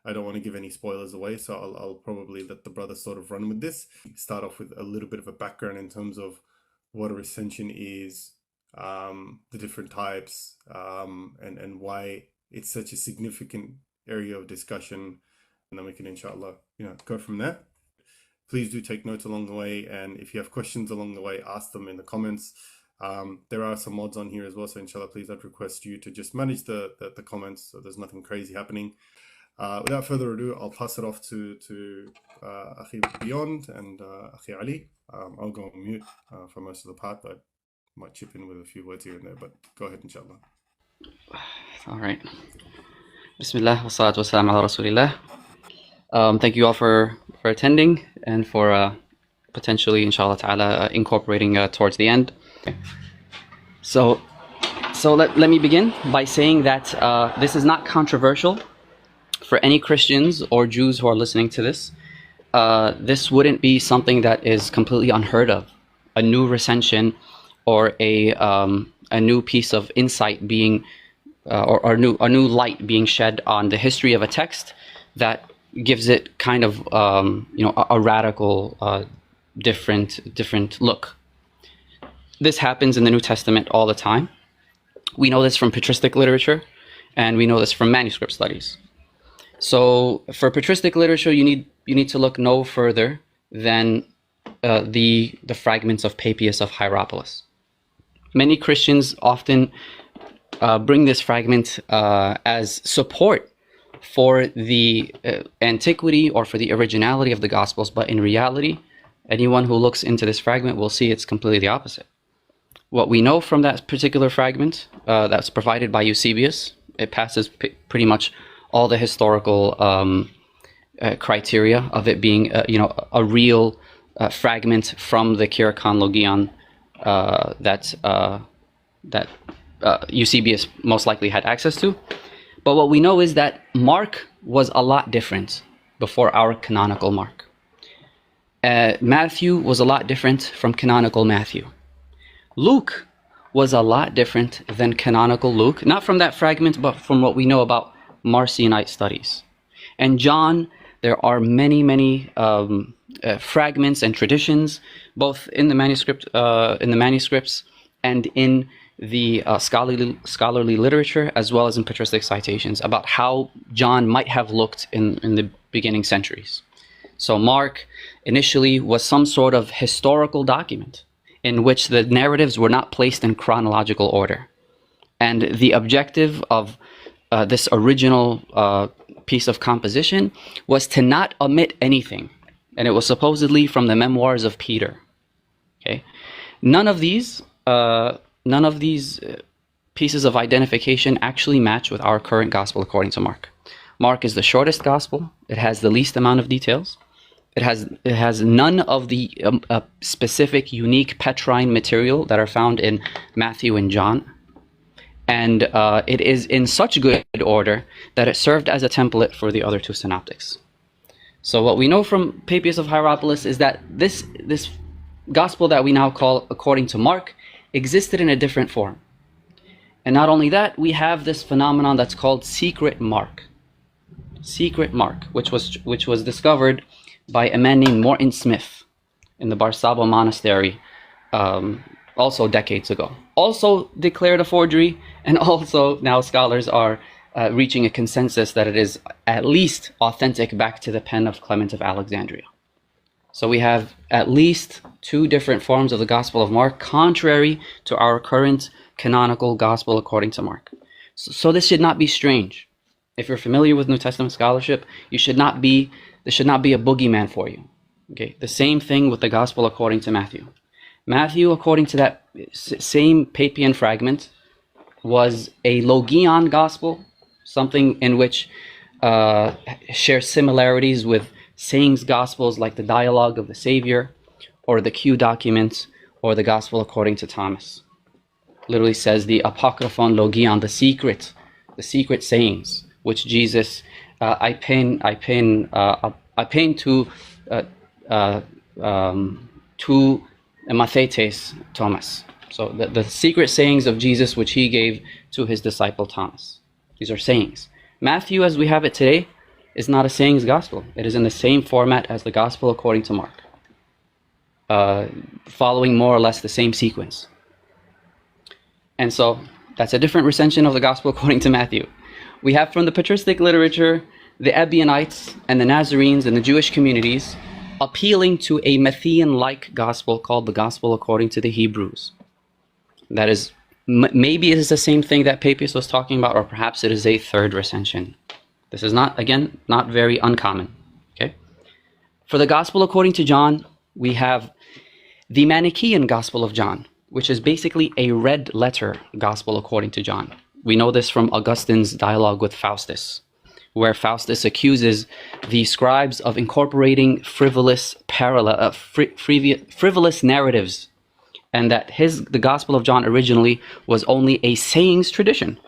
I don't want to give any spoilers away, so I'll probably let the brother sort of run with this. Start off with a little bit of a background in terms of what a recension is, the different types, and why it's such a significant area of discussion, and then we can inshallah, go from there. Please do take notes along the way, and if you have questions along the way, ask them in the comments. There are some mods on here as well, so inshallah, please, I'd request you to just manage the comments so there's nothing crazy happening. Without further ado, I'll pass it off to Akhi Beyond and Akhi Ali. I'll go on mute for most of the part, but might chip in with a few words here and there, but go ahead, inshallah. All right. Bismillah, wa salatu wa salam ala rasulillah. Thank you all for attending and for potentially, inshallah ta'ala, incorporating towards the end. Okay. So let me begin by saying that this is not controversial for any Christians or Jews who are listening to this. This wouldn't be something that is completely unheard of. A new recension or a new piece of insight being, or a new light being shed on the history of a text that gives it kind of a radical, different look. This happens in the New Testament all the time. We know this from patristic literature, and we know this from manuscript studies. So for patristic literature, you need to look no further than the fragments of Papias of Hierapolis. Many Christians often bring this fragment as support for the antiquity or for the originality of the Gospels, but in reality, anyone who looks into this fragment will see it's completely the opposite. What we know from that particular fragment that's provided by Eusebius, it passes pretty much all the historical criteria of it being a real fragment from the Kyrkon Logion that Eusebius most likely had access to. But what we know is that Mark was a lot different before our canonical Mark. Matthew was a lot different from canonical Matthew. Luke was a lot different than canonical Luke, not from that fragment, but from what we know about Marcionite studies. And John, there are many fragments and traditions, both in the manuscripts and in the scholarly literature, as well as in patristic citations, about how John might have looked in the beginning centuries. So Mark initially was some sort of historical document in which the narratives were not placed in chronological order. And the objective of this original piece of composition was to not omit anything. And it was supposedly from the memoirs of Peter. Okay, none of these pieces of identification actually match with our current gospel according to Mark. Mark is the shortest gospel. It has the least amount of details. It has none of the specific, unique Petrine material that are found in Matthew and John. And it is in such good order that it served as a template for the other two synoptics. So what we know from Papias of Hierapolis is that this gospel that we now call according to Mark existed in a different form. And not only that, we have this phenomenon that's called secret Mark. Secret Mark, which was discovered by a man named Morton Smith in the Barsabo Monastery, also decades ago. Also declared a forgery, and also now scholars are reaching a consensus that it is at least authentic back to the pen of Clement of Alexandria. So we have at least two different forms of the Gospel of Mark, contrary to our current canonical Gospel according to Mark. So this should not be strange. If you're familiar with New Testament scholarship, this should not be a boogeyman for you. Okay, the same thing with the Gospel according to Matthew. Matthew, according to that same Papian fragment, was a Logion Gospel, something in which shares similarities with sayings Gospels like the Dialogue of the Savior, or the Q documents, or the Gospel according to Thomas. Literally says the Apocryphon Logion, the secret sayings, which Jesus, I pain to mathetes Thomas. So the secret sayings of Jesus, which he gave to his disciple Thomas. These are sayings. Matthew, as we have it today, is not a sayings gospel. It is in the same format as the gospel according to Mark, following more or less the same sequence. And so that's a different recension of the gospel according to Matthew. We have from the patristic literature, the Ebionites and the Nazarenes and the Jewish communities appealing to a Matthean-like gospel called the gospel according to the Hebrews. That is, maybe it is the same thing that Papias was talking about, or perhaps it is a third recension. This is not, again, not very uncommon. Okay. For the gospel according to John, we have the Manichaean gospel of John, which is basically a red letter gospel according to John. We know this from Augustine's dialogue with Faustus, where Faustus accuses the scribes of incorporating frivolous narratives, and that the Gospel of John originally was only a sayings tradition.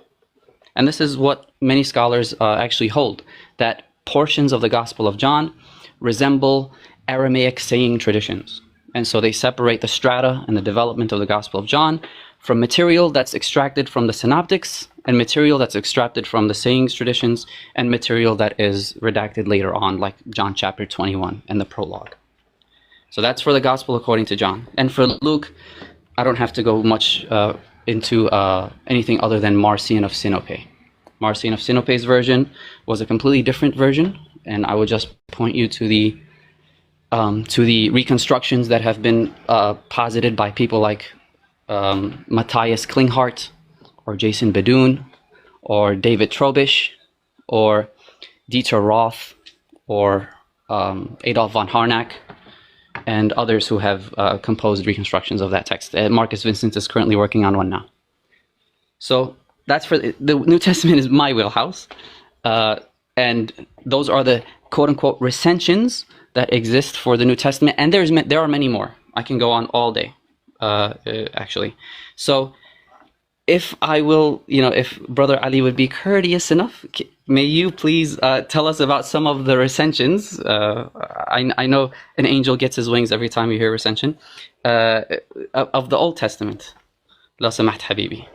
And this is what many scholars actually hold, that portions of the Gospel of John resemble Aramaic saying traditions. And so they separate the strata and the development of the Gospel of John from material that's extracted from the synoptics, and material that's extracted from the sayings traditions, and material that is redacted later on, like John chapter 21 and the prologue. So that's for the Gospel according to John. And for Luke, I don't have to go much into anything other than Marcion of Sinope. Marcion of Sinope's version was a completely different version, and I would just point you to the reconstructions that have been posited by people like Matthias Klinghardt, or Jason Bedun, or David Trobisch, or Dieter Roth, or Adolf von Harnack, and others who have composed reconstructions of that text. Marcus Vincent is currently working on one now. So that's for the New Testament is my wheelhouse, and those are the quote-unquote recensions that exist for the New Testament, and there are many more. I can go on all day, actually. So if I will, if Brother Ali would be courteous enough, may you please tell us about some of the recensions. I know an angel gets his wings every time you hear recension of the Old Testament. La samaht habibi.